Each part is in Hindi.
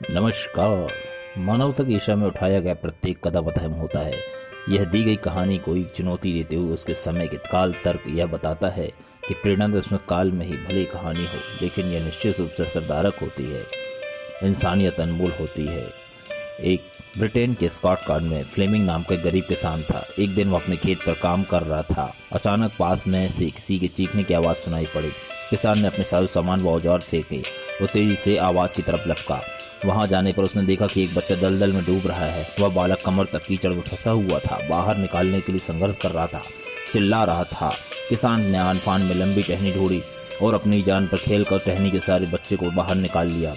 नमस्कार। मानवता की दिशा में उठाया गया प्रत्येक कदम अहम होता है। यह दी गई कहानी कोई चुनौती देते हुए उसके समय के काल तर्क यह बताता है कि प्रेरणा तो उसमें काल में ही भली कहानी हो, लेकिन यह निश्चित रूप से असरदारक होती है। इंसानियत अनमोल होती है। एक ब्रिटेन के स्कॉटलैंड में फ्लेमिंग नाम का एक गरीब किसान था। एक दिन वो अपने खेत पर काम कर रहा था। अचानक पास में से किसी के चीखने की आवाज़ सुनाई पड़ी। किसान ने अपने सारे सामान व औजार फेंके। वो तेजी से आवाज़ की तरफ लपका। वहां जाने पर उसने देखा कि एक बच्चा दलदल में डूब रहा है। वह बालक कमर तक कीचड़ में फंसा हुआ था, बाहर निकालने के लिए संघर्ष कर रहा था, चिल्ला रहा था। किसान ने आन फान में लंबी टहनी ढूंढी और अपनी जान पर खेल कर टहनी के सारे बच्चे को बाहर निकाल लिया।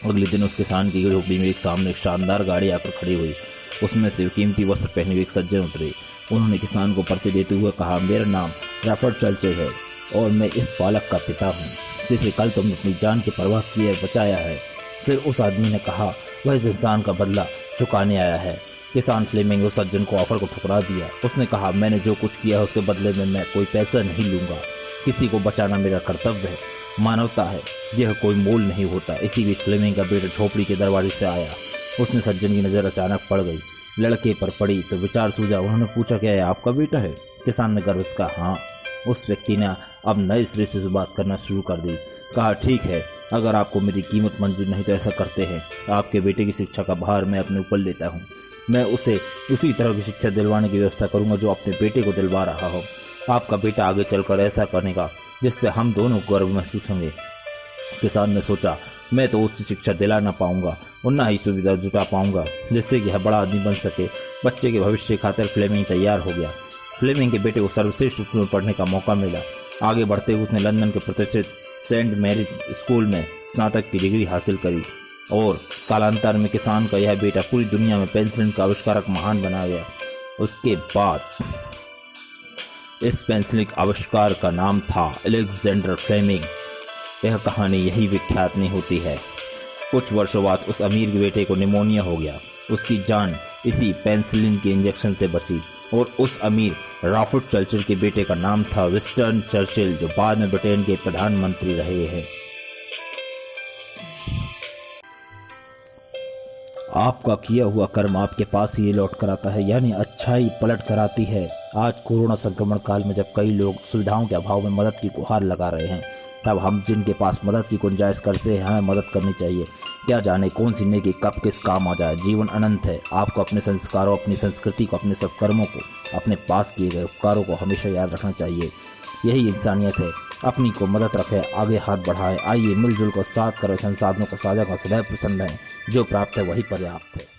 अगले दिन उस किसान की झोपड़ी में एक सामने शानदार गाड़ी आकर खड़ी हुई। उसमें से कीमती वस्त्र पहने हुए एक सज्जन उतरे। उन्होंने किसान को परिचय देते हुए कहा, मेरा नाम रॉबर्ट चर्चिल है और मैं इस बालक का पिता हूँ जिसे कल तुमने अपनी जान की परवाह किए बचाया है। फिर उस आदमी ने कहा, वह इस इंसान का बदला चुकाने आया है। किसान फ्लेमिंग उस सज्जन को ऑफर को ठुकरा दिया। उसने कहा, मैंने जो कुछ किया है उसके बदले में मैं कोई पैसा नहीं लूंगा। किसी को बचाना मेरा कर्तव्य है, मानवता है, यह कोई मोल नहीं होता। इसी बीच फ्लेमिंग का बेटा झोपड़ी के दरवाजे से आया। उसने सज्जन की नज़र अचानक पड़ गई, लड़के पर पड़ी तो विचार सूझा। उन्होंने पूछा, क्या यह आपका बेटा है? किसान ने गर्व से कहा, हाँ। उस व्यक्ति ने अब नए सिरे से बात करना शुरू कर दी। कहा, ठीक है, अगर आपको मेरी कीमत मंजूर नहीं तो ऐसा करते हैं, आपके बेटे की शिक्षा का भार मैं अपने ऊपर लेता हूँ। मैं उसे उसी तरह की शिक्षा दिलवाने की व्यवस्था करूँगा जो अपने बेटे को दिलवा रहा हो। आपका बेटा आगे चलकर ऐसा करेगा जिस पे हम दोनों गर्व महसूस होंगे। किसान ने सोचा, मैं तो उससे शिक्षा दिला ना पाऊंगा और ना ही सुविधा जुटा पाऊंगा जिससे कि बड़ा आदमी बन सके। बच्चे के भविष्य खातिर फ्लेमिंग तैयार हो गया। फ्लेमिंग के बेटे को सर्वश्रेष्ठ स्कूल में पढ़ने का मौका मिला। आगे बढ़ते हुए उसने लंदन के प्रतिष्ठित सेंट मैरी स्कूल में स्नातक की डिग्री हासिल करी और कालांतर में किसान का यह बेटा पूरी दुनिया में पेंसिलिन का आविष्कारक महान बना गया। उसके बाद इस पेंसिलिन आविष्कार का नाम था अलेक्जेंडर फ्लेमिंग। यह कहानी यही विख्यात नहीं होती है। कुछ वर्षों बाद उस अमीर के बेटे को निमोनिया हो गया। उसकी जान इसी पेंसिलिन के इंजेक्शन से बची और उस अमीर रॉबर्ट चर्चिल के बेटे का नाम था विंस्टन चर्चिल, जो बाद में ब्रिटेन के प्रधानमंत्री रहे हैं। आपका किया हुआ कर्म आपके पास ही लौट कर आता है, यानी अच्छाई पलट कर आती है। आज कोरोना संक्रमण काल में जब कई लोग सुविधाओं के अभाव में मदद की गुहार लगा रहे हैं, तब हम जिनके पास मदद की गुंजाइश करते हैं हमें मदद करनी चाहिए। क्या जाने कौन सी नेकी कब किस काम आ जाए। जीवन अनंत है। आपको अपने संस्कारों, अपनी संस्कृति को, अपने सत्कर्मों को, अपने पास किए गए उपकारों को हमेशा याद रखना चाहिए। यही इंसानियत है। अपनी को मदद रखें, आगे हाथ बढ़ाएं। आइए मिलजुल कर साथ करें, संसाधनों को साझा कर सदैव प्रसन्न रहें। जो प्राप्त है वही पर्याप्त है।